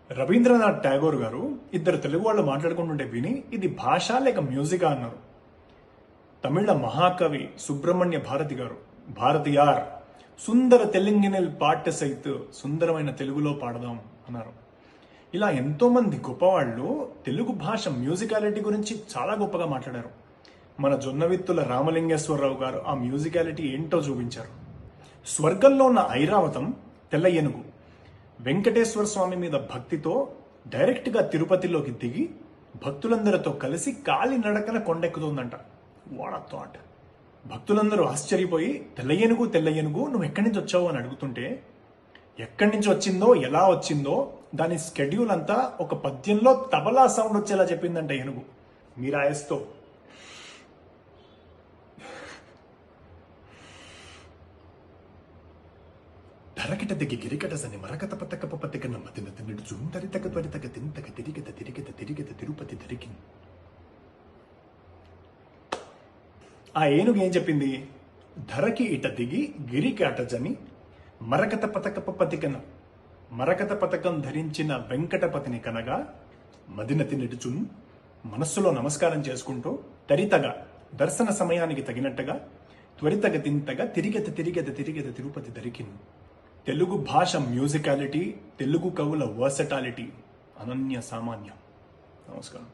రవీంద్రనాథ్ ఠాగూర్ గారు ఇద్దరు తెలుగు వాళ్ళు మాట్లాడుకుంటుంటే విని ఇది భాష లేక మ్యూజిక్ అన్నారు. తమిళ మహాకవి సుబ్రహ్మణ్య భారతి గారు భారతియార్ సుందర తెలంగిణల్ పాట సైతు సుందరమైన తెలుగులో పాడదాం అన్నారు. ఇలా ఎంతో మంది గొప్పవాళ్ళు తెలుగు భాష మ్యూజికాలిటీ గురించి చాలా గొప్పగా మాట్లాడారు. మన జొన్నవిత్తుల రామలింగేశ్వరరావు గారు ఆ మ్యూజికాలిటీ ఏంటో చూపించారు. స్వర్గంలో ఉన్న ఐరావతం తెల్ల ఏనుగు వెంకటేశ్వర స్వామి మీద భక్తితో డైరెక్ట్గా తిరుపతిలోకి దిగి భక్తులందరితో కలిసి కాలి నడకన కొండెక్కుతుందంట. What a thought! భక్తులందరూ ఆశ్చర్యపోయి తెల్ల ఏనుగు నువ్వు ఎక్కడి నుంచి వచ్చావు అని అడుగుతుంటే ఎక్కడి నుంచి వచ్చిందో ఎలా వచ్చిందో దాని స్కెడ్యూల్ అంతా ఒక పద్యంలో తబలా సౌండ్ వచ్చేలా చెప్పిందంట ఏనుగు మీరాయస్తో. ధరకిట దిగి గిరికట సని మరకత పతక పతికన్న మదిన తిన్నడు జుంతరితక త్వరితక తింతక తిరిగత తిరుపతి ధరికి. ఆ ఏనుగు ఏం చెప్పింది? ధరకి ఇట దిగి గిరికి అట జని మరకత పతకప పతికన మరకత పతకం ధరించిన వెంకటపతిని కనగా మదినతి నిడుచున్ మనస్సులో నమస్కారం చేసుకుంటూ తరితగా దర్శన సమయానికి తగినట్టుగా త్వరితగ తింతగా తిరిగత తిరుపతి ధరికిన్. తెలుగు భాష మ్యూజికాలిటీ, తెలుగు కవుల వర్సటాలిటీ అనన్య సామాన్యం. నమస్కారం.